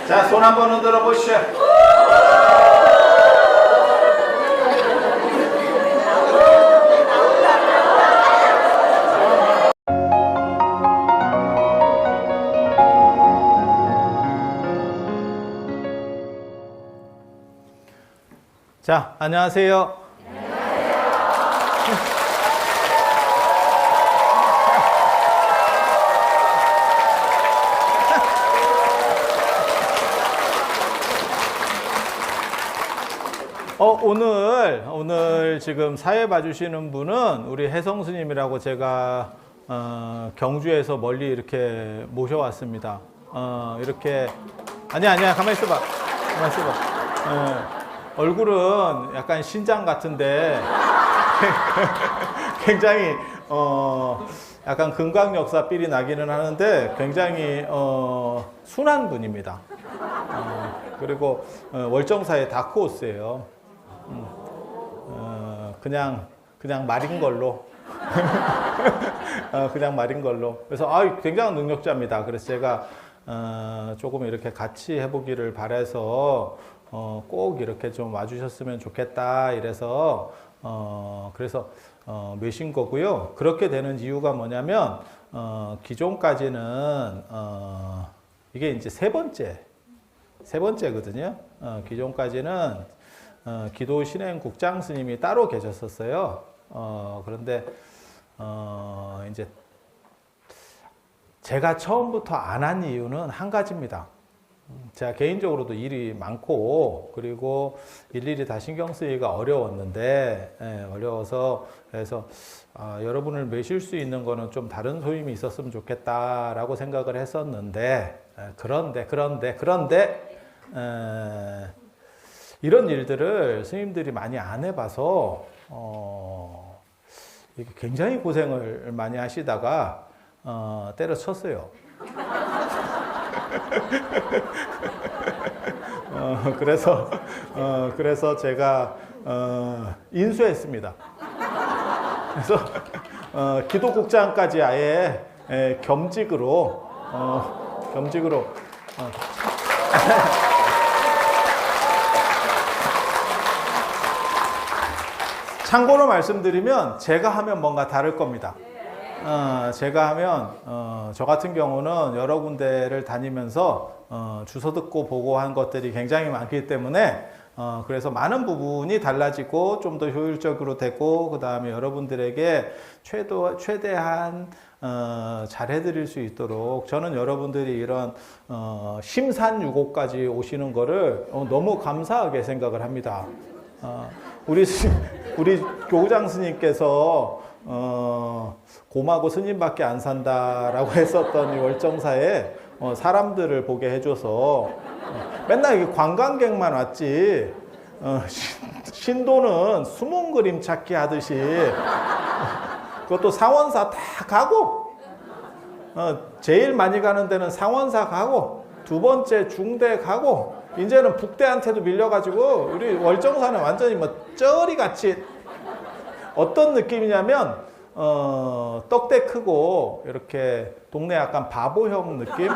자, 손 한번 흔들어 보시죠. 자, 안녕하세요. 오늘 지금 사회 봐주시는 분은 우리 혜성 스님이라고 제가 경주에서 멀리 이렇게 모셔왔습니다. 이렇게 아니야 가만히 있어봐. 얼굴은 약간 신장 같은데 굉장히 약간 금강역사 삘이 나기는 하는데 굉장히 순한 분입니다. 그리고 월정사의 다크호스예요. 그냥 말인 걸로. 그냥 말인 걸로. 그래서 굉장한 능력자입니다. 그래서 제가 조금 이렇게 같이 해보기를 바라서 꼭 이렇게 좀 와주셨으면 좋겠다. 이래서 그래서 메신 거고요. 그렇게 되는 이유가 뭐냐면 기존까지는 이게 이제 세 번째거든요. 기존까지는 기도 신행 국장 스님이 따로 계셨었어요. 그런데 이제 제가 처음부터 안 한 이유는 한 가지입니다. 제가 개인적으로도 일이 많고 그리고 일일이 다 신경 쓰기가 어려웠는데 어려워서 그래서 여러분을 메실 수 있는 거는 좀 다른 소임이 있었으면 좋겠다라고 생각을 했었는데 그런데 이런 일들을 스님들이 많이 안 해봐서 이게 굉장히 고생을 많이 하시다가 때려쳤어요. 그래서 제가 인수했습니다. 그래서 기도국장까지 아예 겸직으로 참고로 말씀드리면 제가 하면 뭔가 다를 겁니다. 제가 하면 저 같은 경우는 여러 군데를 다니면서 주소 듣고 보고 한 것들이 굉장히 많기 때문에 그래서 많은 부분이 달라지고 좀 더 효율적으로 되고 그 다음에 여러분들에게 최대한 잘해드릴 수 있도록 저는 여러분들이 이런 심산유고까지 오시는 거를 너무 감사하게 생각을 합니다. 우리 교구장 스님께서 곰하고 스님밖에 안 산다라고 했었던 이 월정사에 사람들을 보게 해줘서 맨날 이게 관광객만 왔지 신도는 숨은 그림 찾기 하듯이 그것도 상원사 다 가고 제일 많이 가는 데는 상원사 가고 두 번째 중대 가고 이제는 북대한테도 밀려가지고 우리 월정사는 완전히 쩌리같이 어떤 느낌이냐면 떡대 크고 이렇게 동네 약간 바보형 느낌?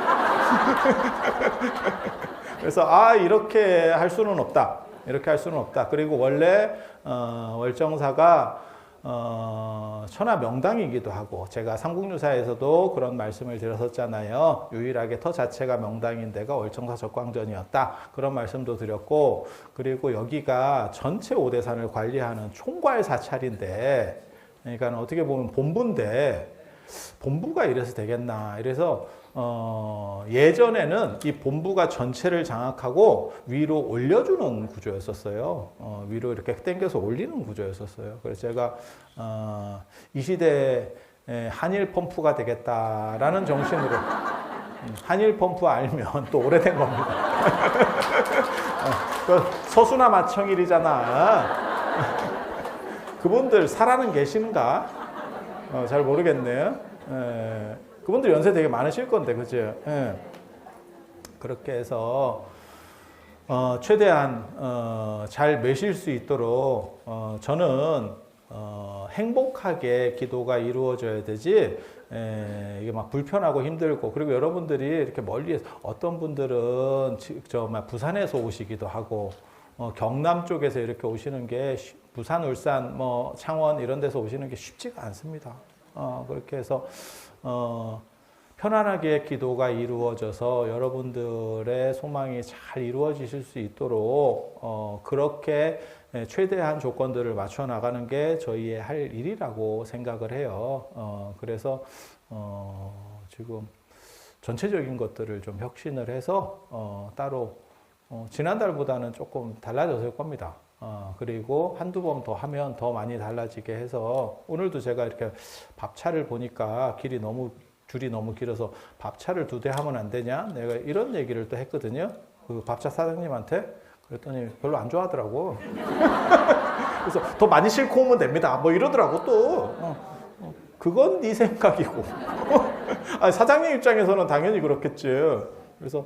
그래서 이렇게 할 수는 없다. 그리고 원래 월정사가 천하 명당이기도 하고 제가 삼국유사에서도 그런 말씀을 드렸었잖아요. 유일하게 터 자체가 명당인 데가 월정사 적광전이었다. 그런 말씀도 드렸고 그리고 여기가 전체 오대산을 관리하는 총괄 사찰인데 그러니까 어떻게 보면 본부인데 본부가 이래서 되겠나. 이래서 예전에는 이 본부가 전체를 장악하고 위로 올려주는 구조였었어요. 위로 이렇게 당겨서 올리는 구조였었어요. 그래서 제가 이 시대에 한일 펌프가 되겠다라는 정신으로 한일 펌프 알면 또 오래된 겁니다. 서수나 마청일이잖아. 그분들 살아는 계신가? 잘 모르겠네요. 그분들 연세 되게 많으실 건데, 그죠? 그렇게 해서 최대한 잘 메실 수 있도록 저는 행복하게 기도가 이루어져야 되지 이게 막 불편하고 힘들고, 그리고 여러분들이 이렇게 멀리에서, 어떤 분들은 부산에서 오시기도 하고, 경남 쪽에서 이렇게 오시는 게 부산, 울산, 뭐 창원 이런 데서 오시는 게 쉽지가 않습니다. 그렇게 해서 편안하게 기도가 이루어져서 여러분들의 소망이 잘 이루어지실 수 있도록 그렇게 최대한 조건들을 맞춰 나가는 게 저희의 할 일이라고 생각을 해요. 그래서 지금 전체적인 것들을 좀 혁신을 해서 따로 지난달보다는 조금 달라졌을 겁니다. 그리고 한두 번 더 하면 더 많이 달라지게 해서, 오늘도 제가 이렇게 밥차를 보니까 줄이 너무 길어서 밥차를 2대 하면 안 되냐? 내가 이런 얘기를 또 했거든요. 그 밥차 사장님한테. 그랬더니 별로 안 좋아하더라고. 그래서 더 많이 싣고 오면 됩니다. 뭐 이러더라고 또. 그건 네 생각이고. 사장님 입장에서는 당연히 그렇겠지. 그래서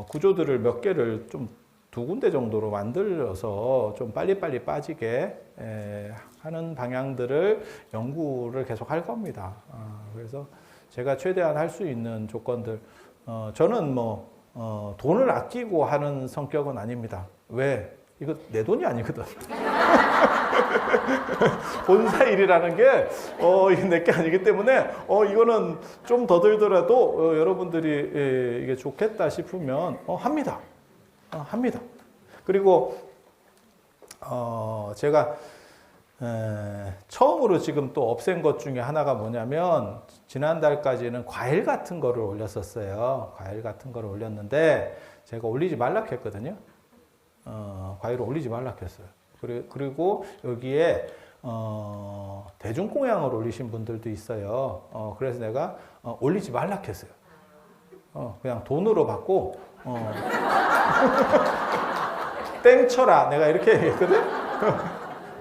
구조들을 몇 개를 좀 2군데 정도로 만들어서 좀 빨리빨리 빠지게 하는 방향들을 연구를 계속 할 겁니다. 그래서 제가 최대한 할 수 있는 조건들, 저는 뭐 돈을 아끼고 하는 성격은 아닙니다. 왜? 이거 내 돈이 아니거든. 본사 일이라는 게 이게 내 게 아니기 때문에 이거는 좀 더 들더라도 여러분들이 이게 좋겠다 싶으면 합니다. 합니다. 그리고 제가 처음으로 지금 또 없앤 것 중에 하나가 뭐냐면, 지난달까지는 과일 같은 거를 올렸었어요. 과일 같은 거를 올렸는데 제가 올리지 말라 했거든요. 과일을 올리지 말라 했어요. 그리고 여기에 대중공양을 올리신 분들도 있어요. 그래서 내가 올리지 말라 했어요. 그냥 돈으로 받고 땡쳐라, 내가 이렇게 얘기했거든.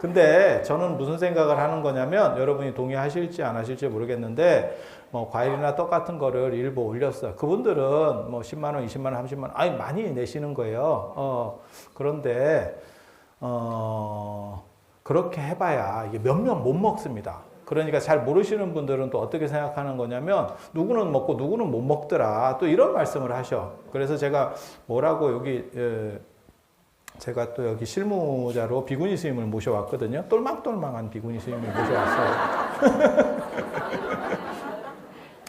근데 저는 무슨 생각을 하는 거냐면, 여러분이 동의하실지 안 하실지 모르겠는데, 과일이나 떡 같은 거를 일부 올렸어요. 그분들은 뭐 10만 원, 20만 원, 30만 원, 아니 많이 내시는 거예요. 그런데 그렇게 해봐야 이게 몇 명 못 먹습니다. 그러니까 잘 모르시는 분들은 또 어떻게 생각하는 거냐면, 누구는 먹고 누구는 못 먹더라, 또 이런 말씀을 하셔. 그래서 제가 뭐라고 제가 또 여기 실무자로 비구니 스님을 모셔왔거든요. 똘망똘망한 비구니 스님을 모셔왔어요.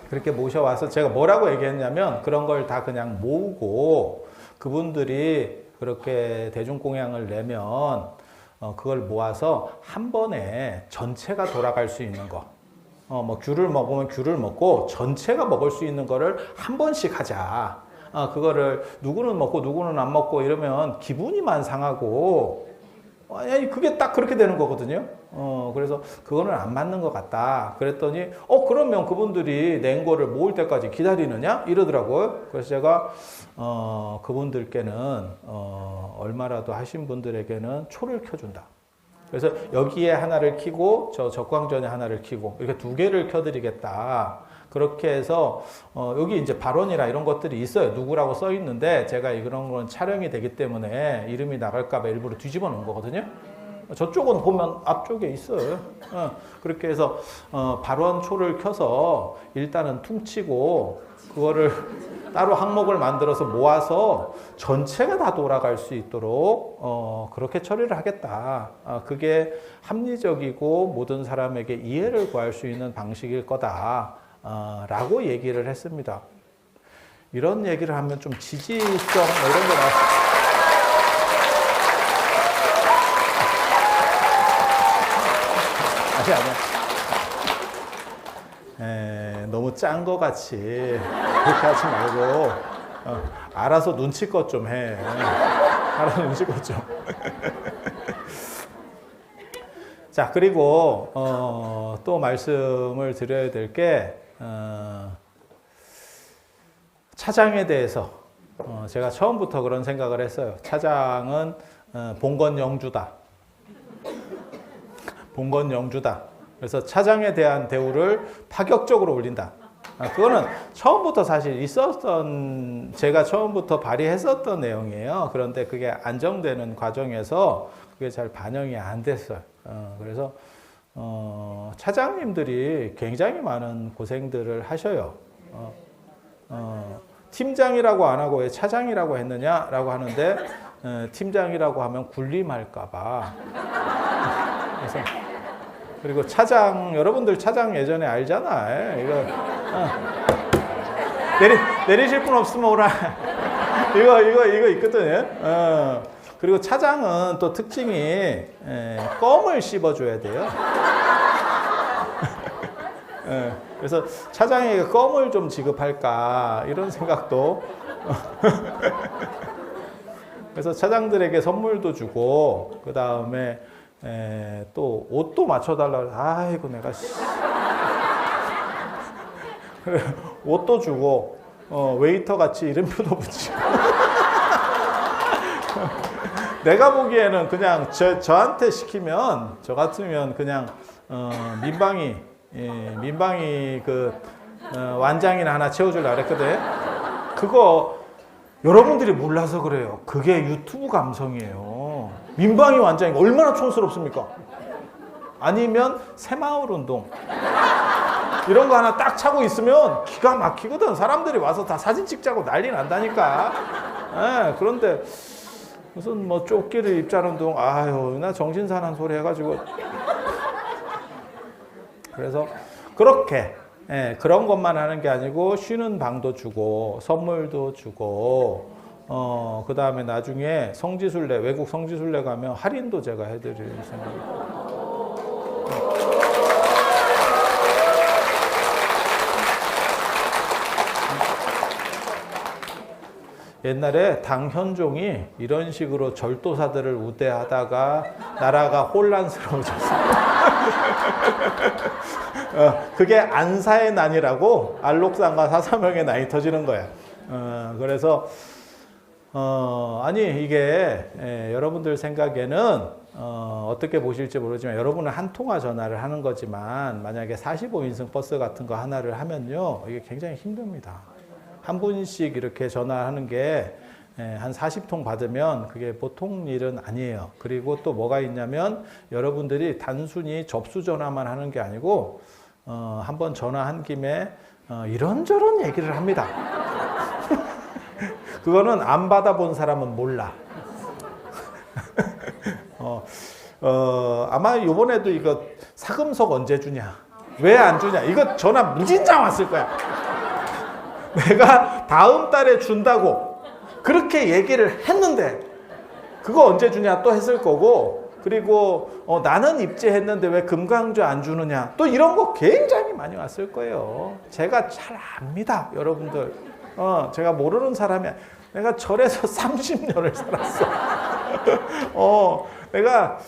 그렇게 모셔와서 제가 뭐라고 얘기했냐면, 그런 걸 다 그냥 모으고 그분들이 그렇게 대중공양을 내면 그걸 모아서 한 번에 전체가 돌아갈 수 있는 거. 뭐 귤을 먹으면 귤을 먹고 전체가 먹을 수 있는 거를 한 번씩 하자. 그거를 누구는 먹고 누구는 안 먹고 이러면 기분이만 상하고, 아니 그게 딱 그렇게 되는 거거든요. 그래서 그거는 안 맞는 것 같다. 그랬더니 그러면 그분들이 낸 거를 모을 때까지 기다리느냐? 이러더라고요. 그래서 제가 그분들께는 얼마라도 하신 분들에게는 초를 켜준다. 그래서 여기에 하나를 켜고 저 적광전에 하나를 켜고 이렇게 2개를 켜드리겠다. 그렇게 해서 여기 이제 발언이나 이런 것들이 있어요. 누구라고 써 있는데, 제가 이런 건 촬영이 되기 때문에 이름이 나갈까 봐 일부러 뒤집어 놓은 거거든요. 저쪽은 보면 앞쪽에 있어요. 그렇게 해서 발언초를 켜서 일단은 퉁치고, 그거를 따로 항목을 만들어서 모아서 전체가 다 돌아갈 수 있도록 그렇게 처리를 하겠다. 그게 합리적이고 모든 사람에게 이해를 구할 수 있는 방식일 거다. 라고 얘기를 했습니다. 이런 얘기를 하면 좀 지지성 이런 거 나왔어요. 아니야. 너무 짠 거 같이 그렇게 하지 말고 알아서 눈치껏 좀 해. 알아서 눈치껏 좀. 자, 그리고 또 말씀을 드려야 될 게, 차장에 대해서 제가 처음부터 그런 생각을 했어요. 차장은 봉건영주다. 봉건영주다. 그래서 차장에 대한 대우를 파격적으로 올린다. 그거는 처음부터 사실 제가 처음부터 발의했었던 내용이에요. 그런데 그게 안정되는 과정에서 그게 잘 반영이 안 됐어요. 그래서 차장님들이 굉장히 많은 고생들을 하셔요. 팀장이라고 안 하고 왜 차장이라고 했느냐라고 하는데 팀장이라고 하면 군림할까봐. 그래서 그리고 차장 여러분들 차장 예전에 알잖아. 이거 내리실 분 없으면 오라. 이거 있거든요. 그리고 차장은 또 특징이 껌을 씹어줘야 돼요. 그래서 차장에게 껌을 좀 지급할까 이런 생각도. 그래서 차장들에게 선물도 주고 그 다음에 또 옷도 맞춰달라고. 아이고 내가 옷도 주고 웨이터 같이 이름표도 붙이고. 내가 보기에는 그냥 저한테 시키면 저 같으면 그냥 민방위 그 완장이나 하나 채워주려고 그랬거든. 그거 여러분들이 몰라서 그래요. 그게 유튜브 감성이에요. 민방위 완장이 얼마나 촌스럽습니까? 아니면 새마을운동 이런 거 하나 딱 차고 있으면 기가 막히거든. 사람들이 와서 다 사진 찍자고 난리 난다니까. 그런데 무슨 뭐 조끼를 입자는 동 아유 나 정신사나운 소리 해가지고. 그래서 그렇게 그런 것만 하는 게 아니고 쉬는 방도 주고 선물도 주고 그 다음에 나중에 성지순례 외국 성지순례 가면 할인도 제가 해드릴 생각입니다. 옛날에 당현종이 이런 식으로 절도사들을 우대하다가 나라가 혼란스러워졌어요. 그게 안사의 난이라고 알록산과 사사명의 난이 터지는 거야. 그래서 아니 이게 여러분들 생각에는 어떻게 보실지 모르지만 여러분은 한 통화 전화를 하는 거지만 만약에 45인승 버스 같은 거 하나를 하면요 이게 굉장히 힘듭니다. 한 분씩 이렇게 전화하는 게 한 40통 받으면 그게 보통 일은 아니에요. 그리고 또 뭐가 있냐면 여러분들이 단순히 접수 전화만 하는 게 아니고 한번 전화한 김에 이런저런 얘기를 합니다. 그거는 안 받아본 사람은 몰라. 아마 이번에도 이거 사금속 언제 주냐? 왜 안 주냐? 이거 전화 무진장 왔을 거야. 내가 다음 달에 준다고 그렇게 얘기를 했는데 그거 언제 주냐 또 했을 거고 그리고 나는 입제했는데 왜 금강주 안 주느냐 또 이런 거 굉장히 많이 왔을 거예요. 제가 잘 압니다. 여러분들 제가 모르는 사람이 내가 절에서 30년을 살았어. 내가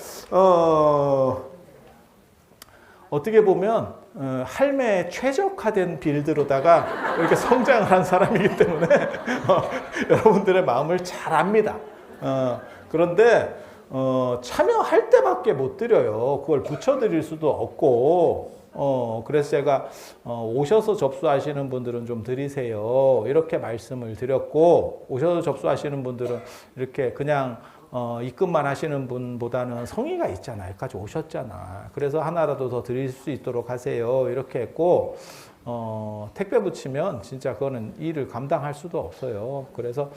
어떻게 보면 할매의 최적화된 빌드로다가 이렇게 성장을 한 사람이기 때문에 여러분들의 마음을 잘 압니다. 그런데 참여할 때밖에 못 드려요. 그걸 붙여드릴 수도 없고 그래서 제가 오셔서 접수하시는 분들은 좀 드리세요. 이렇게 말씀을 드렸고 오셔서 접수하시는 분들은 이렇게 그냥 입금만 하시는 분보다는 성의가 있잖아요. 여기까지 오셨잖아. 그래서 하나라도 더 드릴 수 있도록 하세요. 이렇게 했고 택배 붙이면 진짜 그거는 일을 감당할 수도 없어요. 그래서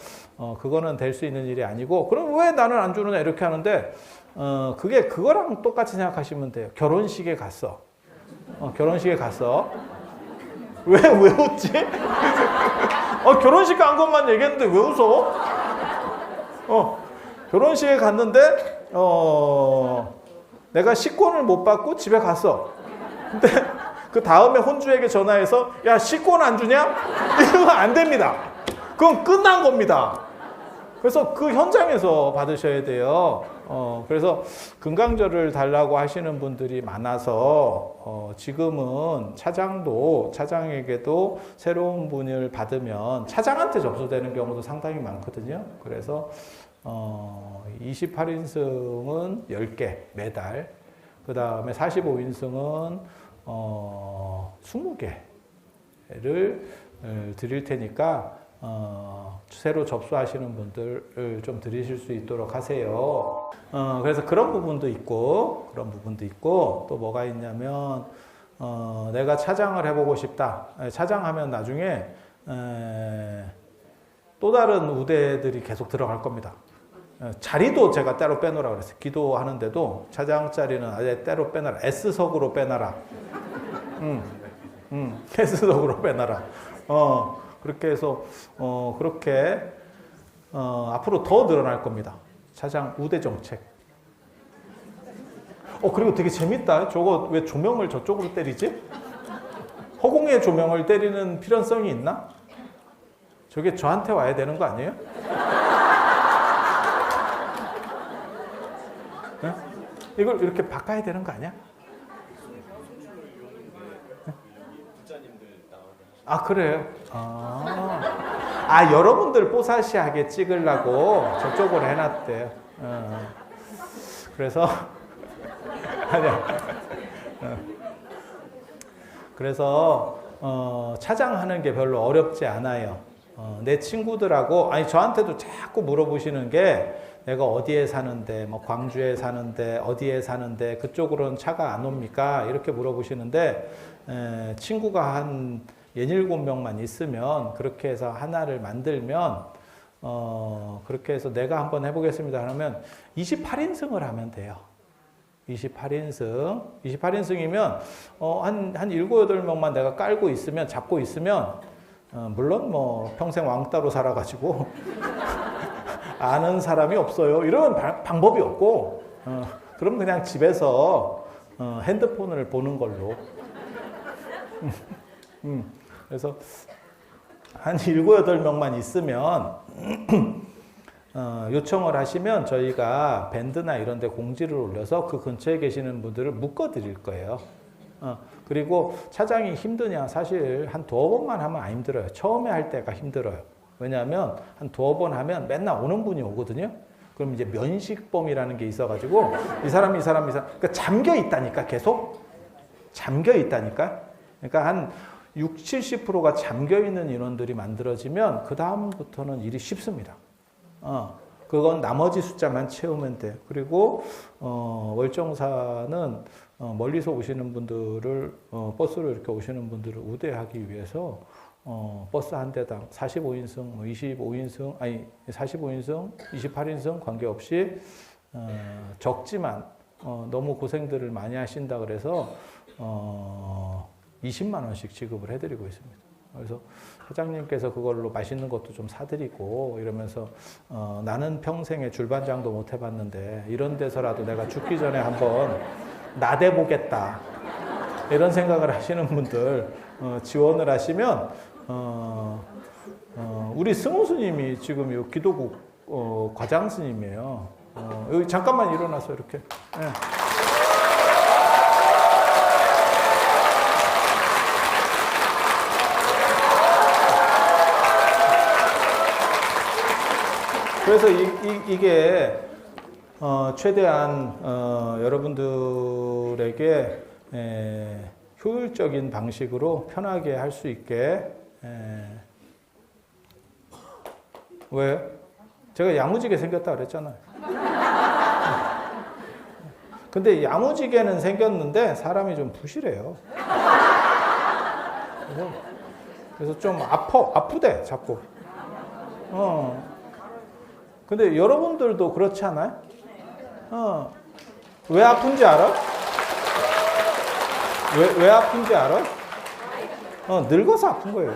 그거는 될 수 있는 일이 아니고 그럼 왜 나는 안 주느냐 이렇게 하는데 그게 그거랑 똑같이 생각하시면 돼요. 결혼식에 갔어. 결혼식에 갔어. 왜 웃지? 결혼식 간 것만 얘기했는데 왜 웃어? 결혼식에 갔는데 내가 식권을 못 받고 집에 갔어. 근데 그 다음에 혼주에게 전화해서 야 식권 안 주냐? 이러면 안 됩니다. 그건 끝난 겁니다. 그래서 그 현장에서 받으셔야 돼요. 그래서 금강절을 달라고 하시는 분들이 많아서 지금은 차장에게도 새로운 분을 받으면 차장한테 접수되는 경우도 상당히 많거든요. 그래서 28인승은 10개 매달, 그 다음에 45인승은 20개를 드릴 테니까 새로 접수하시는 분들을 좀 들으실 수 있도록 하세요. 그래서 그런 부분도 있고 또 뭐가 있냐면 내가 차장을 해보고 싶다. 차장하면 나중에 또 다른 우대들이 계속 들어갈 겁니다. 자리도 제가 따로 빼놓으라 그랬어요. 기도하는데도 차장 자리는 아예 따로 빼놔라. S석으로 빼놔라. S석으로 빼놔라. 그렇게 해서 그렇게 앞으로 더 늘어날 겁니다. 차장 우대 정책. 그리고 되게 재밌다. 저거 왜 조명을 저쪽으로 때리지? 허공에 조명을 때리는 필연성이 있나? 저게 저한테 와야 되는 거 아니에요? 네? 이걸 이렇게 바꿔야 되는 거 아니야? 아, 그래요? 여러분들 뽀사시하게 찍으려고 저쪽으로 해놨대요. 그래서, 아니야. 그래서, 차장하는 게 별로 어렵지 않아요. 내 친구들하고, 저한테도 자꾸 물어보시는 게, 내가 어디에 사는데, 뭐 광주에 사는데, 어디에 사는데, 그쪽으로는 차가 안 옵니까? 이렇게 물어보시는데, 친구가 한 17명만 있으면, 그렇게 해서 하나를 만들면, 그렇게 해서 내가 한번 해보겠습니다 하면 28인승을 하면 돼요. 28인승이면, 한 7, 8명만 내가 깔고 있으면, 잡고 있으면, 물론 뭐 평생 왕따로 살아가지고, 아는 사람이 없어요. 이러면 방법이 없고, 그럼 그냥 집에서 핸드폰을 보는 걸로. 그래서 한 7, 8명만 있으면 요청을 하시면 저희가 밴드나 이런 데 공지를 올려서 그 근처에 계시는 분들을 묶어 드릴 거예요. 그리고 차장이 힘드냐? 사실 한 2번만 하면 안 힘들어요. 처음에 할 때가 힘들어요. 왜냐하면 한 2번 하면 맨날 오는 분이 오거든요. 그럼 이제 면식범이라는 게 있어가지고 이 사람 그러니까 잠겨 있다니까. 계속 잠겨 있다니까. 그러니까 한 60, 70%가 잠겨 있는 인원들이 만들어지면 그 다음부터는 일이 쉽습니다. 그건 나머지 숫자만 채우면 돼. 그리고 월정사는 멀리서 오시는 분들을 버스로 이렇게 오시는 분들을 우대하기 위해서 버스 한 대당 45인승, 25인승, 45인승, 28인승 관계없이 적지만 너무 고생들을 많이 하신다 그래서 20만 원씩 지급을 해드리고 있습니다. 그래서 사장님께서 그걸로 맛있는 것도 좀 사드리고 이러면서 나는 평생에 줄반장도 못 해봤는데 이런 데서라도 내가 죽기 전에 한번 나대보겠다 이런 생각을 하시는 분들 지원을 하시면 우리 승호 스님이 지금 요 기도국 과장 스님이에요. 여기 잠깐만 일어나서 이렇게. 네. 그래서 이게 최대한 여러분들에게 효율적인 방식으로 편하게 할 수 있게. 왜요? 제가 야무지게 생겼다 그랬잖아요. 근데 야무지게는 생겼는데 사람이 좀 부실해요. 그래서 좀 아프대 자꾸. 근데 여러분들도 그렇지 않아요? 왜 아픈지 알아? 왜 아픈지 알아? 늙어서 아픈 거예요.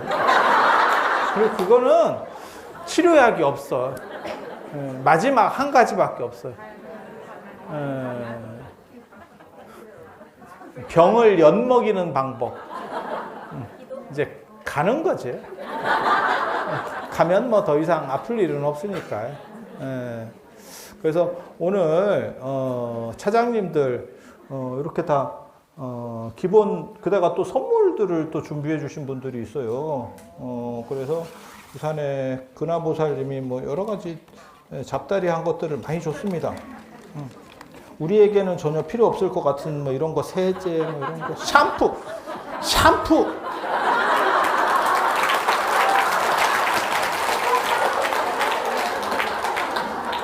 그리고 그거는 치료약이 없어. 마지막 한 가지밖에 없어요. 병을 엿먹이는 방법. 이제 가는 거지. 가면 뭐 더 이상 아플 일은 없으니까. 그래서 오늘 차장님들 이렇게 다 기본 그다가 또 선물들을 또 준비해 주신 분들이 있어요. 그래서 부산에 근하보살님이 뭐 여러 가지 잡다리한 것들을 많이 줬습니다. 우리에게는 전혀 필요 없을 것 같은 뭐 이런 거 세제 뭐 이런 거 샴푸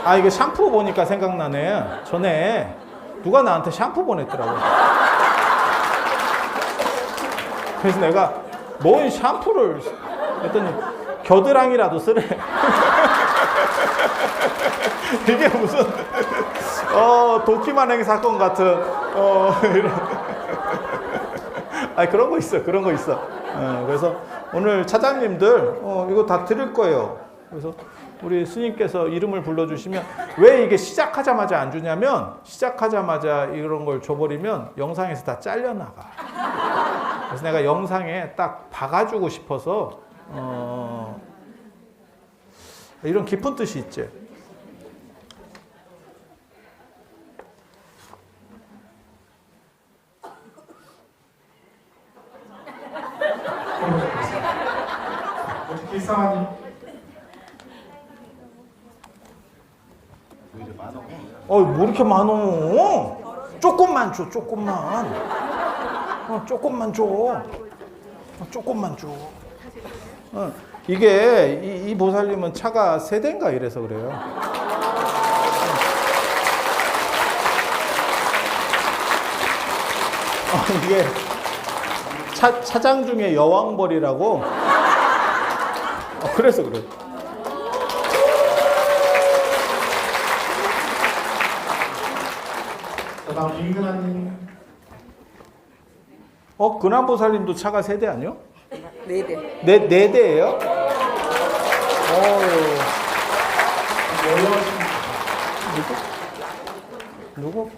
아, 이거 샴푸 보니까 생각나네. 전에 누가 나한테 샴푸 보냈더라고. 그래서 내가 뭔 샴푸를 했더니 겨드랑이라도 쓰래. 이게 무슨 도끼만행 사건 같은 이런. 아, 그런 거 있어, 그런 거 있어. 그래서 오늘 차장님들 이거 다 드릴 거예요. 그래서 우리 스님께서 이름을 불러주시면, 왜 이게 시작하자마자 안 주냐면, 시작하자마자 이런 걸 줘버리면 영상에서 다 잘려나가. 그래서 내가 영상에 딱 박아주고 싶어서 이런 깊은 뜻이 있지. 어떻게 일상하니? 뭐 이렇게 많어? 조금만 줘, 조금만. 조금만 줘. 조금만 줘. 이게 이 보살님은 차가 3대인가 이래서 그래요. 이게 차장 중에 여왕벌이라고. 그래서 그래. 다음 임근아님. 근한보살님도 차가 3대 아니요? 4대. 네 대예요? 누구?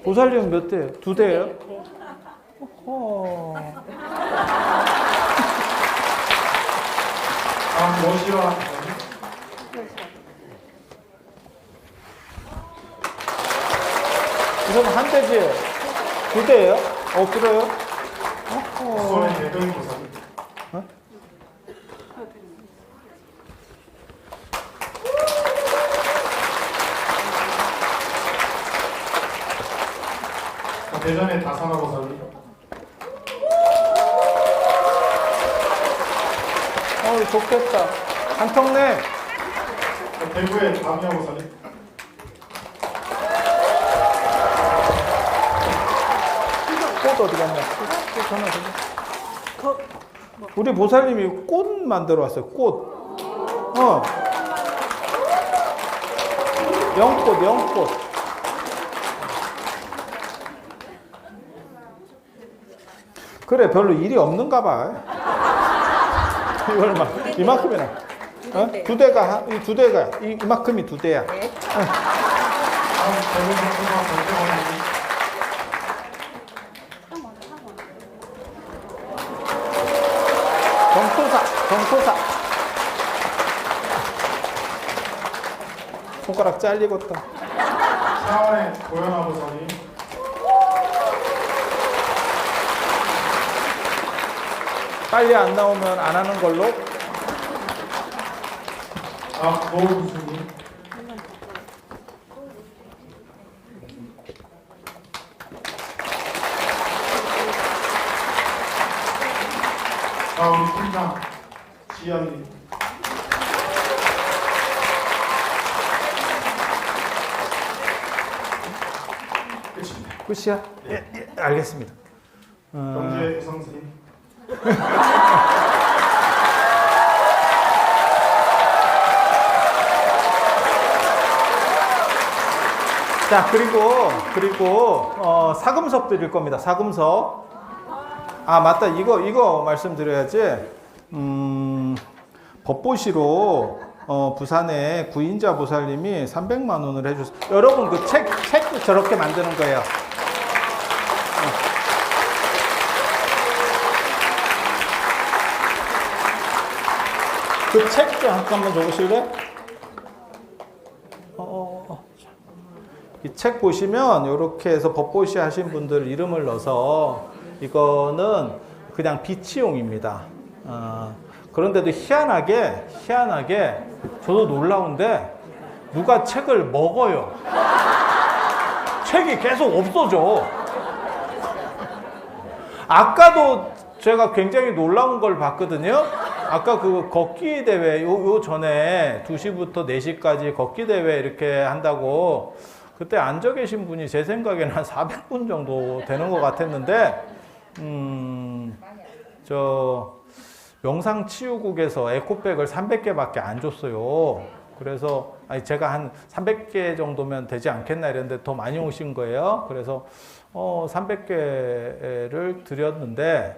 보살님은 몇 대? 2대예요? 다음 러시아. 이건 한 대지? 2대예요? 그래요? 손에 대변 보살. 대전에 다산화 보살. 좋겠다. 한턱내. 대구에 다미아 보살. 꽃 어디 갔냐? 꽃 하나 더. 우리 보살님이 꽃 만들어 왔어요. 꽃. 영꽃. 그래, 별로 일이 없는가 봐. 이걸 막 이만큼이나. 2대가 이 2대가 이만큼이 2대야. 네. 다음 대구 정수가 정대원님. 정토사. 손가락 잘리겠다. 샤원에 고연아 보살이. 빨리 안 나오면 안 하는 걸로. 노우수님. 우리 팀장 지연님. 끝이야? 예, 알겠습니다. 경제 성스님. 자, 그리고 사금석 드릴 겁니다. 사금석. 아, 맞다. 이거 말씀드려야지. 법보시로 부산에 구인자 보살님이 300만 원을 해주셨어요. 여러분 그 책도 저렇게 만드는 거예요. 그 책 좀 잠깐만 줘보실래요? 이 책 보시면 이렇게 해서 법보시 하신 분들 이름을 넣어서 이거는 그냥 비치용입니다. 그런데도 희한하게 저도 놀라운데 누가 책을 먹어요. 책이 계속 없어져. 아까도 제가 굉장히 놀라운 걸 봤거든요. 아까 그 걷기 대회, 요 전에 2시부터 4시까지 걷기 대회 이렇게 한다고 그때 앉아 계신 분이 제 생각에는 한 400분 정도 되는 것 같았는데, 저 명상치유국에서 에코백을 300개밖에 안 줬어요. 그래서 아니 제가 한 300개 정도면 되지 않겠나 이랬는데 더 많이 오신 거예요. 그래서 300개를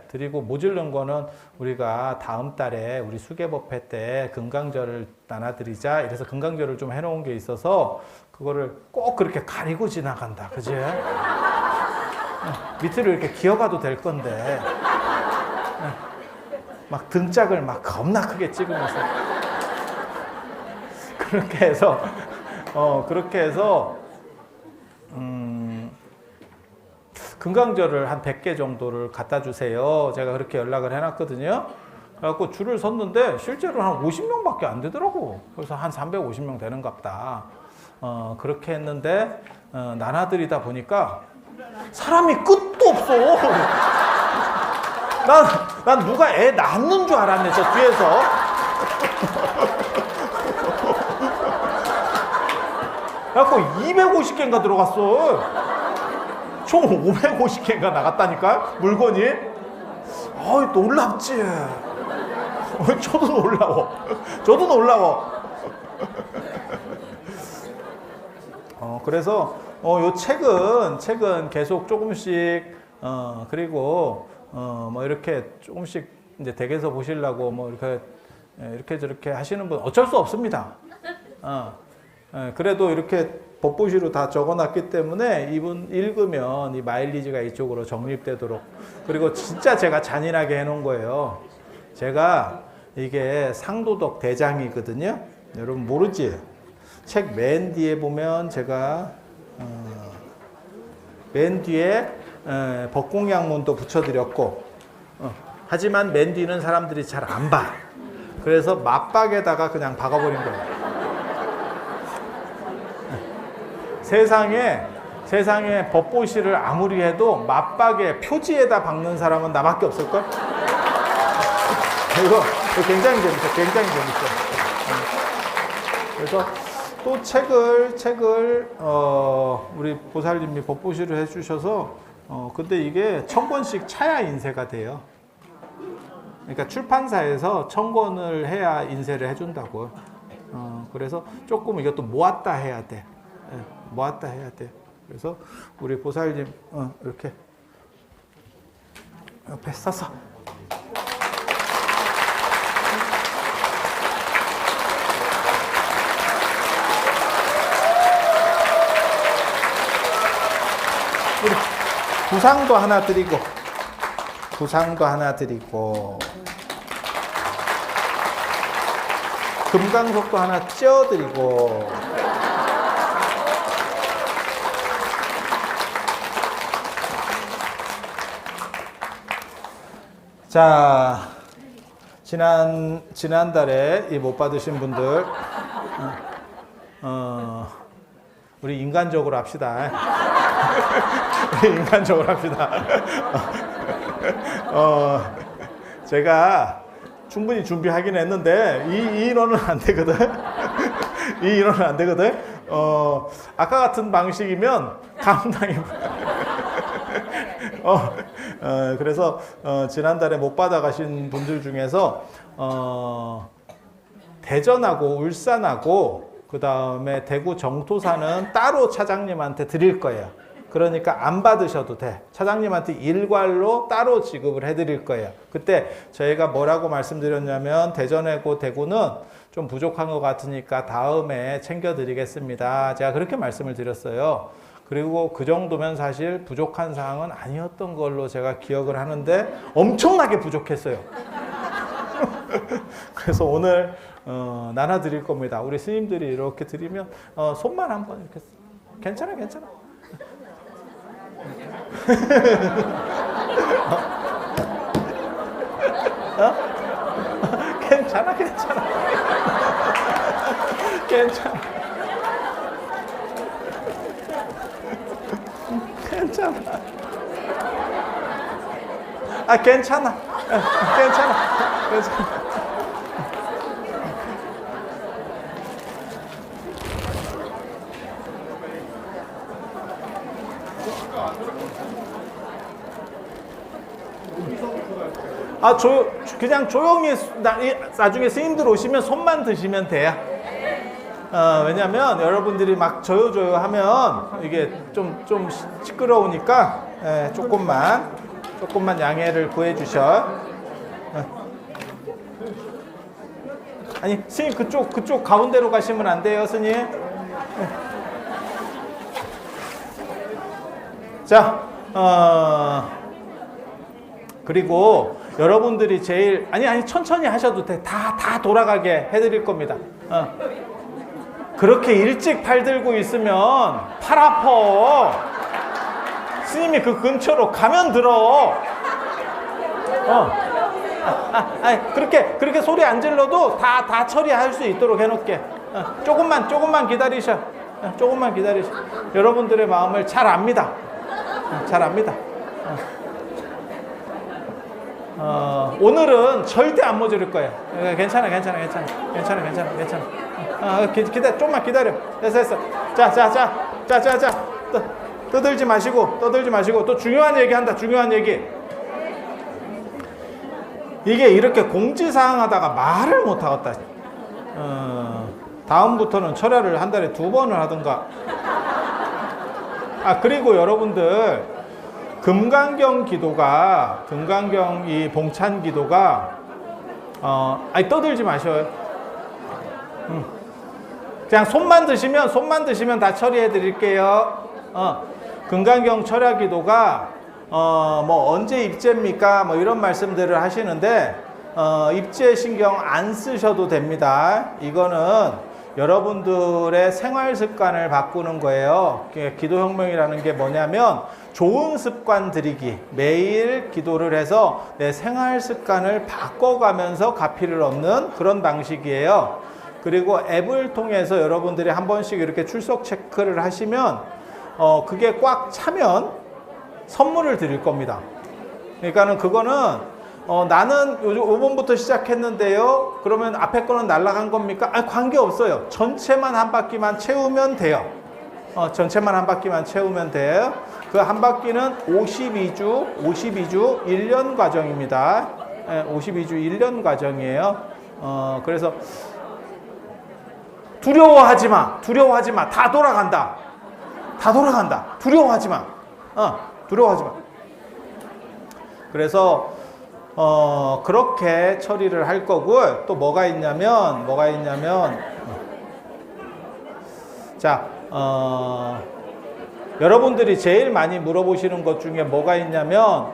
드리고 모질른 거는 우리가 다음 달에 우리 수계법회 때 금강절을 나눠드리자 이래서 금강절을 좀 해놓은 게 있어서 그거를 꼭 그렇게 가리고 지나간다. 그지? 밑으로 이렇게 기어가도 될 건데 막 등짝을 막 겁나 크게 찍으면서 그렇게 해서 금강절을 한 100개 정도를 갖다 주세요. 제가 그렇게 연락을 해놨거든요. 그래갖고 줄을 섰는데 실제로 한 50명밖에 안 되더라고. 그래서 한 350명 되는갑다. 그렇게 했는데 나눠드리다 보니까 사람이 끝도 없어. 난 누가 애 낳는 줄 알았네, 저 뒤에서. 그래갖고 250개인가 들어갔어. 총 550개인가 나갔다니까, 물건이. 놀랍지. 저도 놀라워. 그래서 요 책은 계속 조금씩 그리고 뭐 이렇게 조금씩 이제 댁에서 보시려고 뭐 이렇게 저렇게 하시는 분 어쩔 수 없습니다. 그래도 이렇게 법보시로 다 적어놨기 때문에 이분 읽으면 이 마일리지가 이쪽으로 정립되도록. 그리고 진짜 제가 잔인하게 해놓은 거예요. 제가 이게 상도덕 대장이거든요. 여러분 모르지? 책 맨 뒤에 보면 제가 맨 뒤에 법공양문도 붙여드렸고, 하지만 맨 뒤는 사람들이 잘 안 봐. 그래서 맞박에다가 그냥 박아버린 거예요. 세상에 법보시를 아무리 해도 맞박에 표지에다 박는 사람은 나밖에 없을걸? 이거 굉장히 재밌어. 그래서 또 책을 우리 보살님이 법보시를 해주셔서 근데 이게 1000권씩 차야 인쇄가 돼요. 그러니까 출판사에서 1000권을 해야 인쇄를 해준다고. 그래서 조금 이것도 모았다 해야 돼. 모았다 해야 돼. 그래서 우리 보살님 이렇게 옆에 써서. 우리 부상도 하나 드리고 금강석도 하나 씌워드리고 자 지난달에 이 못 받으신 분들 우리 인간적으로 합시다. 인간적으로 합시다. 제가 충분히 준비하긴 했는데 이 인원은 안 되거든. 이 인원은 안 되거든. 아까 같은 방식이면 감당이. 그래서 지난달에 못 받아가신 분들 중에서 대전하고 울산하고 그 다음에 대구 정토사는 따로 차장님한테 드릴 거예요. 그러니까 안 받으셔도 돼. 차장님한테 일괄로 따로 지급을 해드릴 거예요. 그때 저희가 뭐라고 말씀드렸냐면 대전하고 대구는 좀 부족한 것 같으니까 다음에 챙겨드리겠습니다. 제가 그렇게 말씀을 드렸어요. 그리고 그 정도면 사실 부족한 사항은 아니었던 걸로 제가 기억을 하는데 엄청나게 부족했어요. 그래서 오늘 나눠드릴 겁니다. 우리 스님들이 이렇게 드리면 손만 한번 이렇게 괜찮아. 괜찮아. 괜찮아. 그냥 조용히 나중에 스님들 오시면 손만 드시면 돼요. 왜냐면 여러분들이 막 조요 하면 이게 좀 시끄러우니까 조금만 양해를 구해 주셔. 아니 스님 그쪽 가운데로 가시면 안 돼요, 스님. 자, 그리고 여러분들이 제일 아니 천천히 하셔도 돼. 다 돌아가게 해드릴 겁니다. 그렇게 일찍 팔 들고 있으면 팔 아파. 스님이 그 근처로 가면 들어. 그렇게 소리 안 질러도 다 처리할 수 있도록 해놓게. 조금만 기다리셔. 조금만 기다리셔. 여러분들의 마음을 잘 압니다. 잘 압니다. 오늘은 절대 안 모자랄 거예요. 괜찮아. 좀만 기다려. 됐어. 자. 떠들지 마시고 또 중요한 얘기 한다. 중요한 얘기. 이게 이렇게 공지사항 하다가 말을 못 하겠다. 다음부터는 철야를 한 달에 2번을 하든가. 그리고 여러분들 금강경 이 봉찬 기도가 떠들지 마셔요. 그냥 손만 드시면 다 처리해 드릴게요. 금강경 철야 기도가 뭐 언제 입제입니까? 뭐 이런 말씀들을 하시는데 입제 신경 안 쓰셔도 됩니다. 이거는 여러분들의 생활 습관을 바꾸는 거예요. 기도혁명이라는 게 뭐냐면 좋은 습관 들이기, 매일 기도를 해서 내 생활 습관을 바꿔가면서 가피를 얻는 그런 방식이에요. 그리고 앱을 통해서 여러분들이 한 번씩 이렇게 출석 체크를 하시면 그게 꽉 차면 선물을 드릴 겁니다. 그러니까는 그거는 나는 요즘 5번부터 시작했는데요. 그러면 앞에 거는 날아간 겁니까? 관계없어요. 전체만 한 바퀴만 채우면 돼요. 전체만 한 바퀴만 채우면 돼요. 그 한 바퀴는 52주 1년 과정입니다. 52주 1년 과정이에요. 그래서 두려워하지 마. 다 돌아간다. 두려워하지 마. 그래서 그렇게 처리를 할 거고, 또 뭐가 있냐면 자, 여러분들이 제일 많이 물어보시는 것 중에 뭐가 있냐면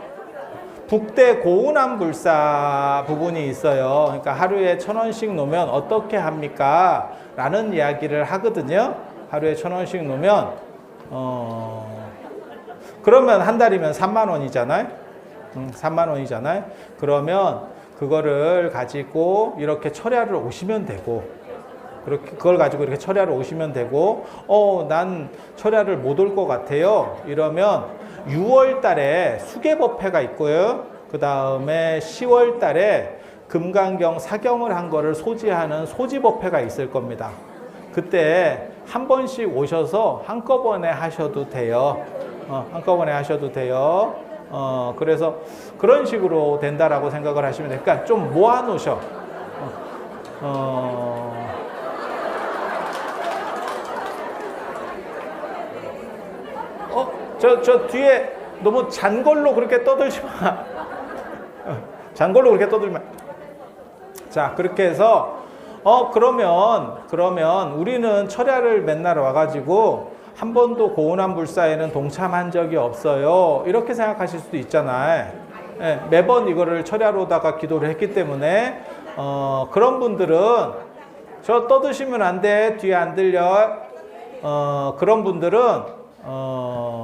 북대 고운암불사 부분이 있어요. 그러니까 하루에 1,000원씩 놓으면 어떻게 합니까? 라는 이야기를 하거든요. 하루에 1,000원씩 놓으면 그러면 한 달이면 3만 원이잖아요. 3만 원이잖아요. 그러면 그거를 가지고 이렇게 철야를 오시면 되고, 그걸 가지고 이렇게 철야를 오시면 되고, 난 철야를 못 올 것 같아요. 이러면 6월 달에 수계법회가 있고요. 그 다음에 10월 달에 금강경 사경을 한 거를 소지하는 소지법회가 있을 겁니다. 그때 한 번씩 오셔서 한꺼번에 하셔도 돼요. 그래서 그런 식으로 된다라고 생각을 하시면 돼요. 그러니까 좀 모아놓으셔. 저 뒤에 너무 잔걸로 그렇게 떠들지 마. 잔걸로 그렇게 떠들지 마. 자, 그렇게 해서 그러면 우리는 철야를 맨날 와가지고 한 번도 고운암불사에는 동참한 적이 없어요. 이렇게 생각하실 수도 있잖아요. 매번 이거를 철야로다가 기도를 했기 때문에 그런 분들은 저 떠드시면 안 돼. 뒤에 안 들려. 그런 분들은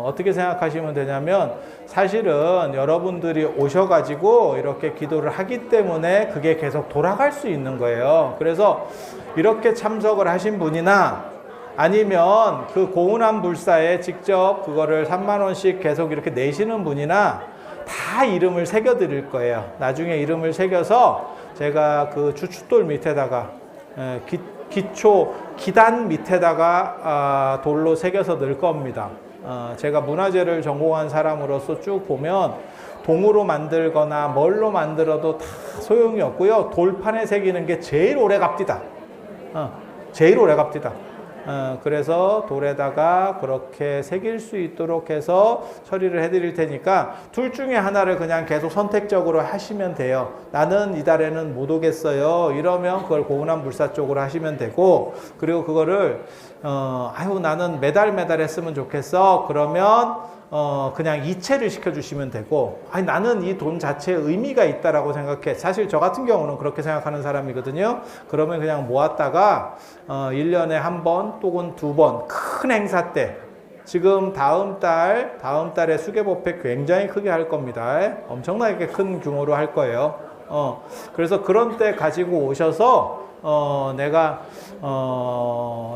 어떻게 생각하시면 되냐면, 사실은 여러분들이 오셔가지고 이렇게 기도를 하기 때문에 그게 계속 돌아갈 수 있는 거예요. 그래서 이렇게 참석을 하신 분이나 아니면 그 고운암불사에 직접 그거를 3만 원씩 계속 이렇게 내시는 분이나 다 이름을 새겨 드릴 거예요. 나중에 이름을 새겨서 제가 그 주춧돌 밑에다가 기단 밑에다가 돌로 새겨서 넣을 겁니다. 제가 문화재를 전공한 사람으로서 쭉 보면 동으로 만들거나 뭘로 만들어도 다 소용이 없고요. 돌판에 새기는 게 제일 오래 갑디다. 제일 오래 갑디다. 그래서 돌에다가 그렇게 새길 수 있도록 해서 처리를 해드릴 테니까 둘 중에 하나를 그냥 계속 선택적으로 하시면 돼요. 나는 이달에는 못 오겠어요. 이러면 그걸 고운한 물사 쪽으로 하시면 되고, 그리고 그거를 아유 나는 매달 했으면 좋겠어. 그러면 그냥 이체를 시켜주시면 되고, 아니 나는 이 돈 자체에 의미가 있다라고 생각해. 사실 저 같은 경우는 그렇게 생각하는 사람이거든요. 그러면 그냥 모았다가 1년에 한 번 또는 2번 큰 행사 때, 지금 다음 달에 수개법회 굉장히 크게 할 겁니다. 엄청나게 큰 규모로 할 거예요. 그래서 그런 때 가지고 오셔서 내가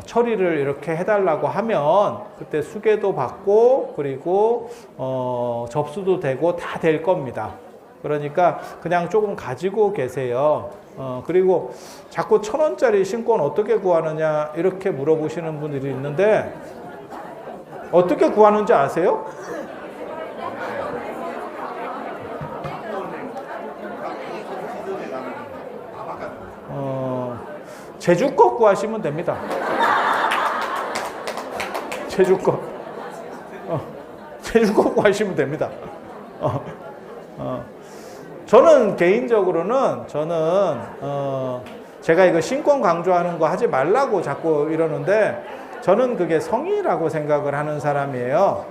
처리를 이렇게 해달라고 하면 그때 수개도 받고 그리고 접수도 되고 다 될 겁니다. 그러니까 그냥 조금 가지고 계세요. 그리고 자꾸 1,000원짜리 신권 어떻게 구하느냐 이렇게 물어보시는 분들이 있는데, 어떻게 구하는지 아세요? 제주 거 구하시면 됩니다. 제주 거. 제주 거 구하시면 됩니다. 저는 개인적으로는 제가 이거 신권 강조하는 거 하지 말라고 자꾸 이러는데, 저는 그게 성의라고 생각을 하는 사람이에요.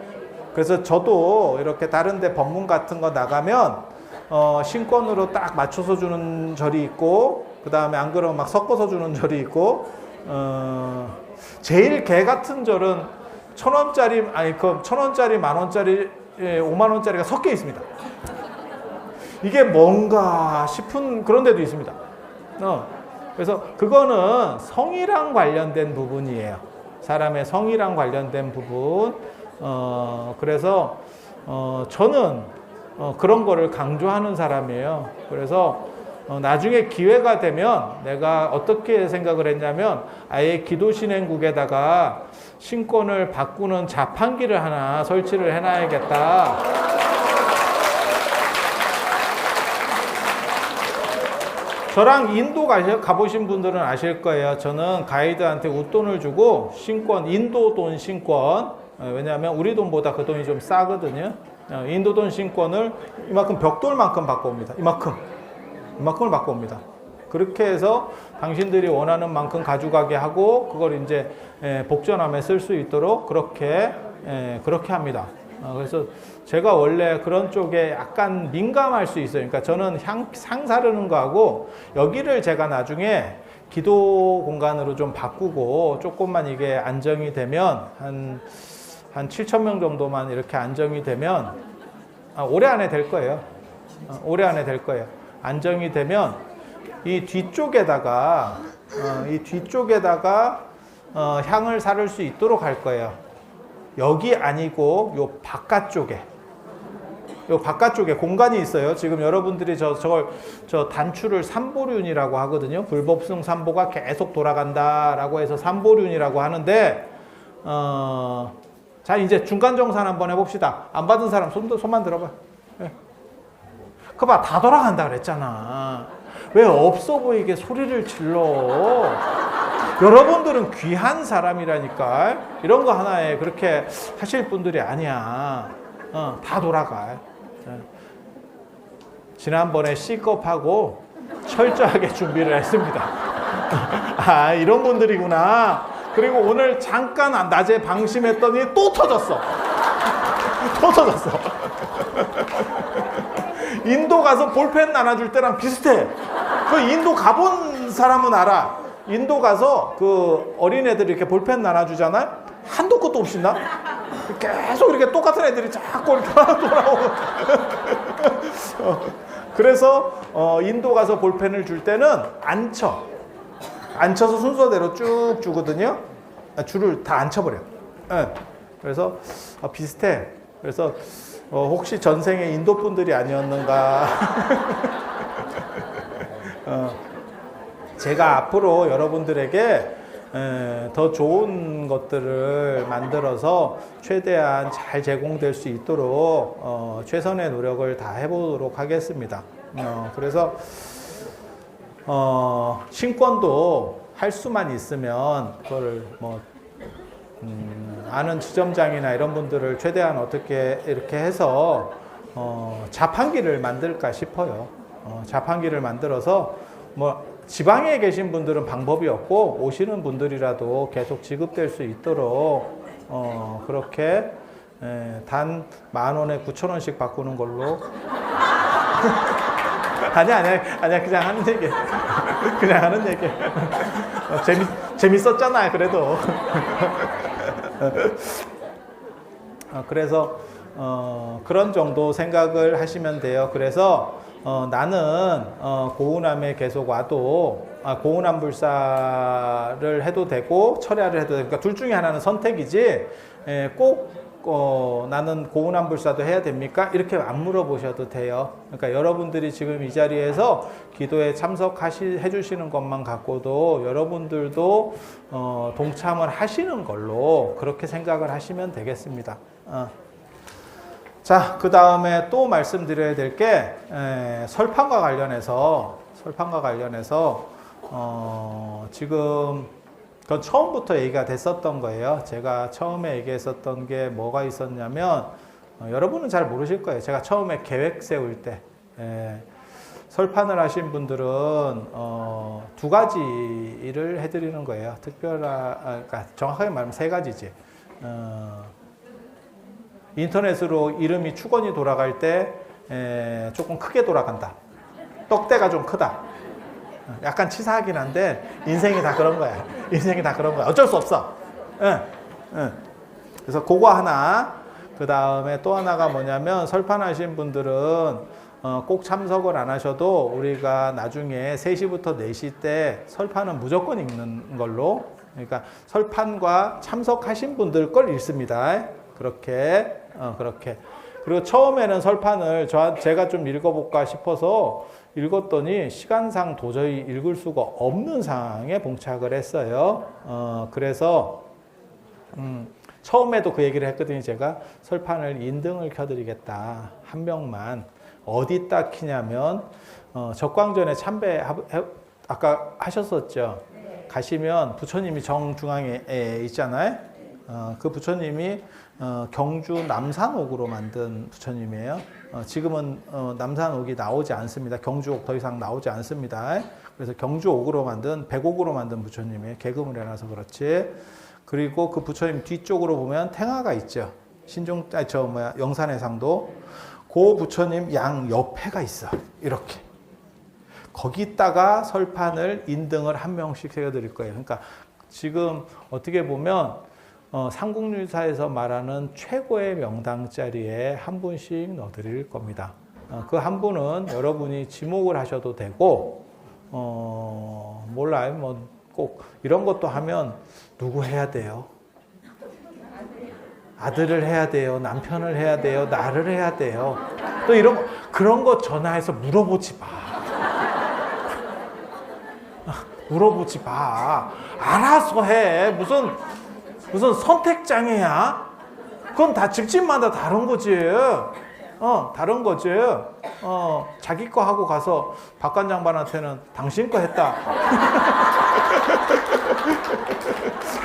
그래서 저도 이렇게 다른데 법문 같은 거 나가면 신권으로 딱 맞춰서 주는 절이 있고, 그 다음에 안 그러면 막 섞어서 주는 절이 있고, 제일 개 같은 절은 1,000원짜리, 아니, 1,000원짜리, 10,000원짜리, 50,000원짜리가 섞여 있습니다. 이게 뭔가 싶은 그런 데도 있습니다. 그래서 그거는 성이랑 관련된 부분이에요. 사람의 성이랑 관련된 부분. 그래서 저는 그런 거를 강조하는 사람이에요. 그래서 나중에 기회가 되면 내가 어떻게 생각을 했냐면, 아예 기도신행국에다가 신권을 바꾸는 자판기를 하나 설치를 해놔야겠다. 저랑 인도 가보신 분들은 아실 거예요. 저는 가이드한테 웃돈을 주고 신권, 인도 돈 신권, 왜냐하면 우리 돈보다 그 돈이 좀 싸거든요. 인도 돈 신권을 이만큼 벽돌만큼 바꿔옵니다. 이만큼을 바꿔옵니다. 그렇게 해서 당신들이 원하는 만큼 가져가게 하고, 그걸 이제 복전함에 쓸 수 있도록 그렇게 합니다. 그래서 제가 원래 그런 쪽에 약간 민감할 수 있어요. 그러니까 저는 상 사르는 거하고, 여기를 제가 나중에 기도 공간으로 좀 바꾸고 조금만 이게 안정이 되면 한 7,000명 정도만 이렇게 안정이 되면, 올해 안에 될 거예요. 올해 안에 될 거예요. 안정이 되면 이 뒤쪽에다가 향을 사를 수 있도록 할 거예요. 여기 아니고 요 바깥쪽에 공간이 있어요. 지금 여러분들이 저 단추를 삼보륜이라고 하거든요. 불법승 삼보가 계속 돌아간다라고 해서 삼보륜이라고 하는데, 자 이제 중간 정산 한번 해봅시다. 안 받은 사람 손만 들어봐. 네. 그거 봐, 다 돌아간다 그랬잖아. 왜 없어 보이게 소리를 질러? 여러분들은 귀한 사람이라니까. 이런 거 하나에 그렇게 하실 분들이 아니야. 다 돌아가. 지난번에 C컵하고 철저하게 준비를 했습니다. 아, 이런 분들이구나. 그리고 오늘 잠깐 낮에 방심했더니 또 터졌어. 인도 가서 볼펜 나눠줄 때랑 비슷해. 그 인도 가본 사람은 알아. 인도 가서 그 어린애들이 이렇게 볼펜 나눠주잖아요. 한도 끝도 없이 나. 계속 이렇게 똑같은 애들이 자꾸 이렇게 돌아오고. 그래서 인도 가서 볼펜을 줄 때는 앉혀서 순서대로 쭉 주거든요. 줄을 다 앉혀버려. 네. 그래서 비슷해. 그래서 혹시 전생에 인도 분들이 아니었는가. 제가 앞으로 여러분들에게 더 좋은 것들을 만들어서 최대한 잘 제공될 수 있도록 최선의 노력을 다 해보도록 하겠습니다. 그래서 신권도 할 수만 있으면 그걸 뭐 아는 지점장이나 이런 분들을 최대한 어떻게 이렇게 해서 자판기를 만들까 싶어요. 자판기를 만들어서 뭐 지방에 계신 분들은 방법이 없고 오시는 분들이라도 계속 지급될 수 있도록 그렇게 단 10,000원에 9,000원씩 바꾸는 걸로 아니야 그냥 하는 얘기 그냥 하는 얘기 재밌었잖아요 그래도 그래서 그런 정도 생각을 하시면 돼요. 그래서 나는 고운암에 계속 와도 고운암 불사를 해도 되고 철야를 해도 되고 그러니까 둘 중에 하나는 선택이지 꼭 나는 고운암 불사도 해야 됩니까? 이렇게 안 물어보셔도 돼요. 그러니까 여러분들이 지금 이 자리에서 기도에 참석해 주시는 것만 갖고도 여러분들도 동참을 하시는 걸로 그렇게 생각을 하시면 되겠습니다. 자, 그 다음에 또 말씀드려야 될 게 설판과 관련해서 지금 그건 처음부터 얘기가 됐었던 거예요. 제가 처음에 얘기했었던 게 뭐가 있었냐면 여러분은 잘 모르실 거예요. 제가 처음에 계획 세울 때 설판을 하신 분들은 두 가지 일을 해드리는 거예요. 그러니까 정확하게 말하면 세 가지지. 인터넷으로 이름이 축원이 돌아갈 때 조금 크게 돌아간다. 떡대가 좀 크다. 약간 치사하긴 한데 인생이 다 그런 거야. 인생이 다 그런 거야. 어쩔 수 없어. 그래서 그거 하나. 그 다음에 또 하나가 뭐냐면 설판하신 분들은 꼭 참석을 안 하셔도 우리가 나중에 3시부터 4시 때 설판은 무조건 읽는 걸로. 그러니까 설판과 참석하신 분들 걸 읽습니다. 그렇게. 그리고 처음에는 설판을 제가 좀 읽어볼까 싶어서 읽었더니 시간상 도저히 읽을 수가 없는 상황에 봉착을 했어요. 그래서 처음에도 그 얘기를 했거든요. 제가 설판을 인등을 켜드리겠다. 한 명만. 어디다 키냐면 적광전에 참배 아까 하셨었죠. 가시면 부처님이 정중앙에 있잖아요. 그 부처님이 경주 남산옥으로 만든 부처님이에요. 지금은 남산옥이 나오지 않습니다. 경주옥 더 이상 나오지 않습니다. 그래서 경주옥으로 만든 백옥으로 만든 부처님이에요. 개금을 해놔서 그렇지. 그리고 그 부처님 뒤쪽으로 보면 탱화가 있죠. 영산의 상도. 그 부처님 양 옆에가 있어. 이렇게. 거기다가 설판을 인등을 한 명씩 새겨드릴 거예요. 그러니까 지금 어떻게 보면 삼국유사에서 말하는 최고의 명당 자리에 한 분씩 넣어드릴 겁니다. 그 한 분은 여러분이 지목을 하셔도 되고, 몰라요. 뭐 꼭 이런 것도 하면 누구 해야 돼요? 아들을 해야 돼요. 남편을 해야 돼요. 나를 해야 돼요. 또 그런 거 전화해서 물어보지 마. 물어보지 마. 알아서 해. 무슨 선택장애야? 그건 다 집집마다 다른 거지. 다른 거지. 자기 거 하고 가서 박관장반한테는 당신 거 했다.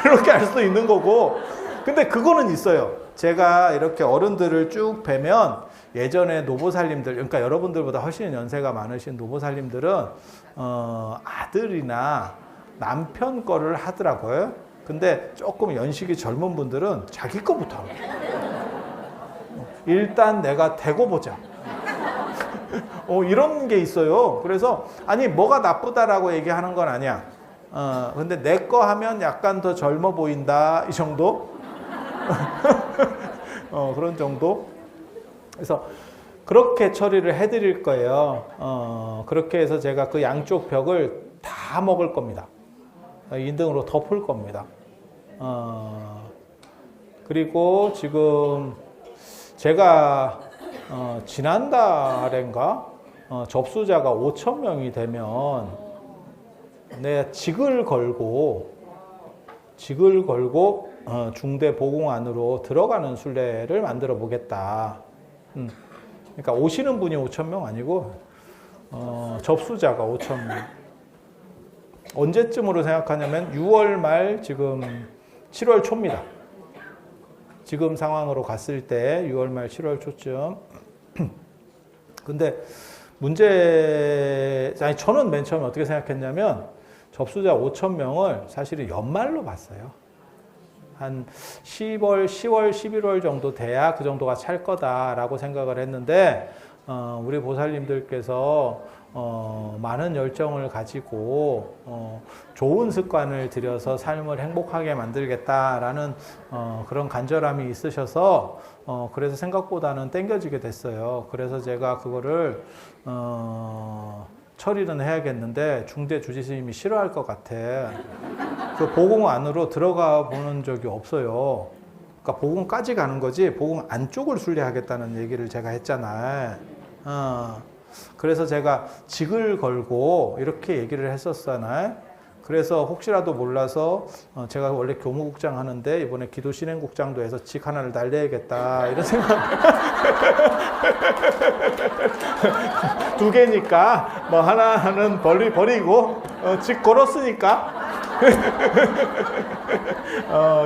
이렇게 할 수도 있는 거고. 근데 그거는 있어요. 제가 이렇게 어른들을 쭉 뵈면 예전에 노보살님들, 그러니까 여러분들보다 훨씬 연세가 많으신 노보살님들은 아들이나 남편 거를 하더라고요. 근데 조금 연식이 젊은 분들은 자기 거부터 합니다. 일단 내가 대고 보자. 이런 게 있어요. 그래서 아니 뭐가 나쁘다라고 얘기하는 건 아니야. 근데 내 거 하면 약간 더 젊어 보인다 이 정도. 그런 정도. 그래서 그렇게 처리를 해드릴 거예요. 그렇게 해서 제가 그 양쪽 벽을 다 먹을 겁니다. 인등으로 덮을 겁니다. 그리고 지금 제가 지난달인가 접수자가 5,000명이 되면 내가 직을 걸고 직을 걸고 중대 보궁 안으로 들어가는 순례를 만들어 보겠다. 그러니까 오시는 분이 5,000명 아니고 접수자가 5,000명. 언제쯤으로 생각하냐면 6월 말 지금 7월 초입니다. 지금 상황으로 갔을 때 6월 말 7월 초쯤. 근데 아니 저는 맨 처음에 어떻게 생각했냐면 접수자 5,000명을 사실은 연말로 봤어요. 한 10월, 10월, 11월 정도 돼야 그 정도가 찰 거다라고 생각을 했는데 우리 보살님들께서 많은 열정을 가지고 좋은 습관을 들여서 삶을 행복하게 만들겠다라는 그런 간절함이 있으셔서 그래서 생각보다는 땡겨지게 됐어요. 그래서 제가 그거를 처리는 해야겠는데 중대 주지스님이 싫어할 것 같아. 그 보궁 안으로 들어가 보는 적이 없어요. 그러니까 보궁까지 가는 거지 보궁 안쪽을 순례하겠다는 얘기를 제가 했잖아요. 그래서 제가 직을 걸고 이렇게 얘기를 했었잖아요. 그래서 혹시라도 몰라서 제가 원래 교무국장 하는데 이번에 기도신행국장도 해서 직 하나를 날려야겠다 이런 생각. 두 개니까 뭐 하나는 버리고 직 걸었으니까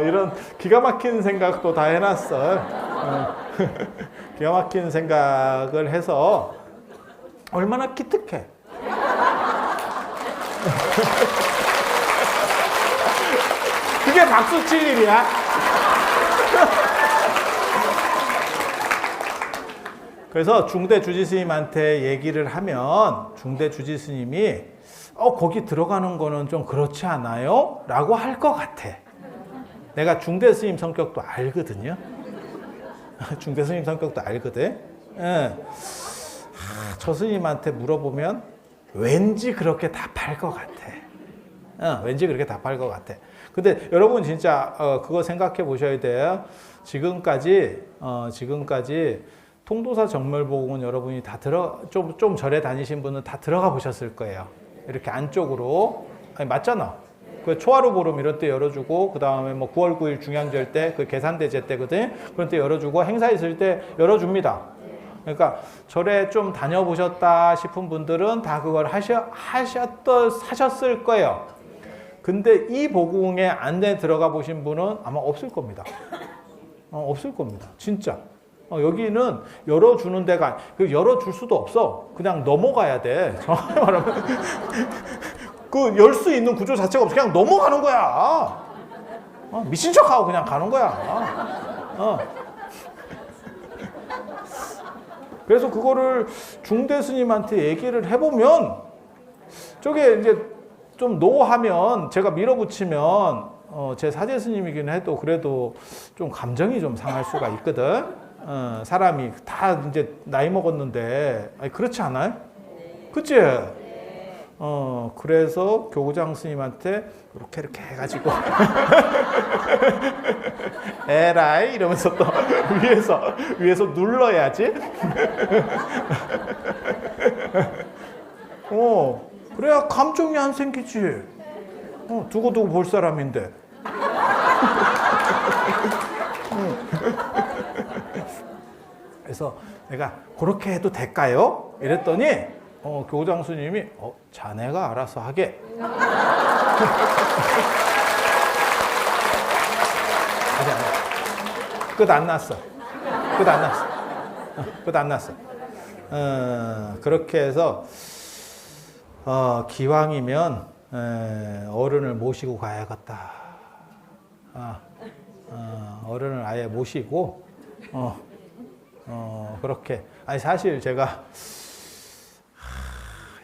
이런 기가 막힌 생각도 다 해놨어요. 기가 막힌 생각을 해서 얼마나 기특해. 그게 박수 칠 일이야? 그래서 중대 주지스님한테 얘기를 하면 중대 주지스님이 거기 들어가는 거는 좀 그렇지 않아요? 라고 할 것 같아. 내가 중대 스님 성격도 알거든요. 중대 스님 성격도 알거든. 예. 저 스님한테 물어보면 왠지 그렇게 답할 것 같아. 왠지 그렇게 답할 것 같아. 근데 여러분 진짜 그거 생각해 보셔야 돼요. 지금까지 통도사 정멸보궁은 여러분이 다 좀 절에 다니신 분은 다 들어가 보셨을 거예요. 이렇게 안쪽으로. 아니, 맞잖아. 그 초하루 보름 이럴 때 열어주고, 그 다음에 뭐 9월 9일 중양절 때, 그 계산대제 때거든. 그럴 때 열어주고, 행사 있을 때 열어줍니다. 그러니까 절에 좀 다녀보셨다 싶은 분들은 다 그걸 하셨을 거예요. 근데 이 보궁에 안에 들어가 보신 분은 아마 없을 겁니다. 없을 겁니다. 진짜. 여기는 열어주는 데가, 열어줄 수도 없어. 그냥 넘어가야 돼. 정확히 말하면. 그 열 수 있는 구조 자체가 없어. 그냥 넘어가는 거야. 미친 척하고 그냥 가는 거야. 그래서 그거를 중대 스님한테 얘기를 해보면, 저게 이제 좀 노하면, 제가 밀어붙이면, 제 사제 스님이긴 해도 그래도 좀 감정이 좀 상할 수가 있거든. 사람이 다 이제 나이 먹었는데, 아니, 그렇지 않아요? 그치? 그래서 교구장 스님한테 이렇게 해가지고 에라이 이러면서 또 위에서 눌러야지. 그래야 감정이 안 생기지. 두고두고 볼 사람인데. 그래서 내가 그렇게 해도 될까요? 이랬더니 교장 스님이 자네가 알아서 하게. 끝 안 났어. 그렇게 해서 기왕이면 어른을 모시고 가야겠다. 어른을 아예 모시고 그렇게. 아니 사실 제가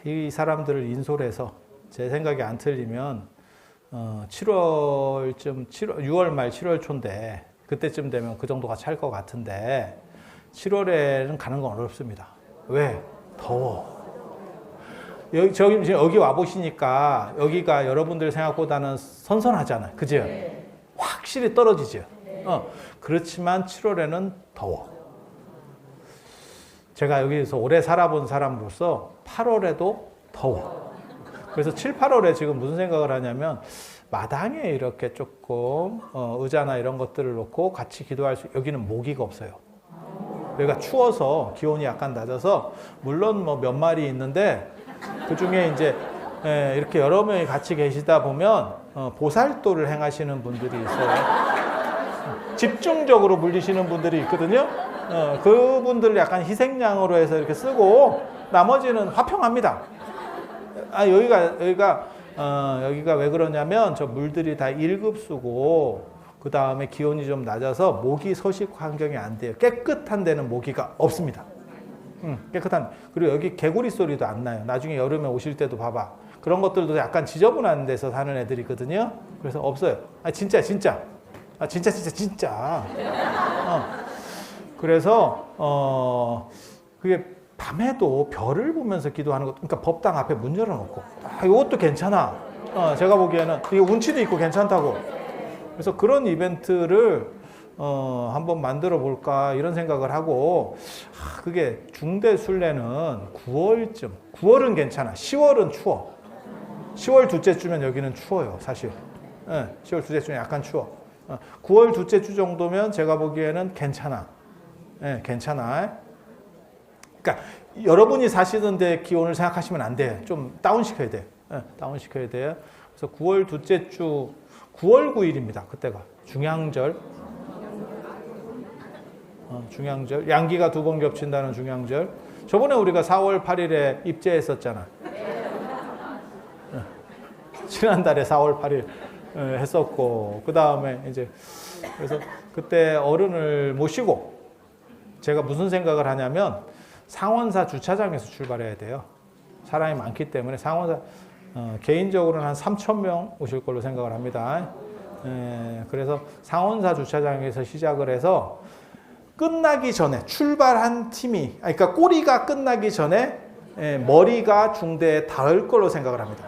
이 사람들을 인솔해서 제 생각이 안 틀리면 6월 말 7월 초인데 그때쯤 되면 그 정도가 찰 것 같은데 7월에는 가는 건 어렵습니다. 왜? 더워. 여기 와보시니까 여기가 여러분들 생각보다는 선선하잖아요. 그죠? 네. 확실히 떨어지죠. 네. 그렇지만 7월에는 더워. 제가 여기서 오래 살아본 사람으로서 8월에도 더워. 그래서 7, 8월에 지금 무슨 생각을 하냐면 마당에 이렇게 조금 의자나 이런 것들을 놓고 같이 기도할 수, 여기는 모기가 없어요. 여기가 추워서 기온이 약간 낮아서 물론 뭐 몇 마리 있는데 그 중에 이제 이렇게 여러 명이 같이 계시다 보면 보살도를 행하시는 분들이 있어요. 집중적으로 물리시는 분들이 있거든요. 그분들을 약간 희생양으로 해서 이렇게 쓰고 나머지는 화평합니다. 여기가 왜 그러냐면 저 물들이 다 1급수고 그 다음에 기온이 좀 낮아서 모기 서식 환경이 안 돼요. 깨끗한 데는 모기가 없습니다. 깨끗한. 그리고 여기 개구리 소리도 안 나요. 나중에 여름에 오실 때도 봐봐. 그런 것들도 약간 지저분한 데서 사는 애들이거든요. 그래서 없어요. 진짜. 진짜. 그래서 그게 밤에도 별을 보면서 기도하는 것, 그러니까 법당 앞에 문 열어놓고 이것도 괜찮아. 제가 보기에는 이게 운치도 있고 괜찮다고. 그래서 그런 이벤트를 한번 만들어 볼까 이런 생각을 하고, 그게 중대 순례는 9월쯤. 9월은 괜찮아. 10월은 추워. 10월 둘째 주면 여기는 추워요, 사실. 10월 둘째 주면 약간 추워. 9월 둘째 주 정도면 제가 보기에는 괜찮아. 괜찮아. 그러니까 여러분이 사시는 데 기온을 생각하시면 안 돼. 좀 다운시켜야 돼. 다운시켜야 돼요. 그래서 9월 둘째 주, 9월 9일입니다. 그때가. 중양절. 중양절. 양기가 2번 겹친다는 중양절. 저번에 우리가 4월 8일에 입제했었잖아. 지난달에 4월 8일 했었고, 그 다음에 이제, 그래서 그때 어른을 모시고, 제가 무슨 생각을 하냐면, 상원사 주차장에서 출발해야 돼요. 사람이 많기 때문에 상원사, 개인적으로는 한 3,000명 오실 걸로 생각을 합니다. 그래서 상원사 주차장에서 시작을 해서, 끝나기 전에, 출발한 팀이, 그러니까 꼬리가 끝나기 전에 머리가 중대에 닿을 걸로 생각을 합니다.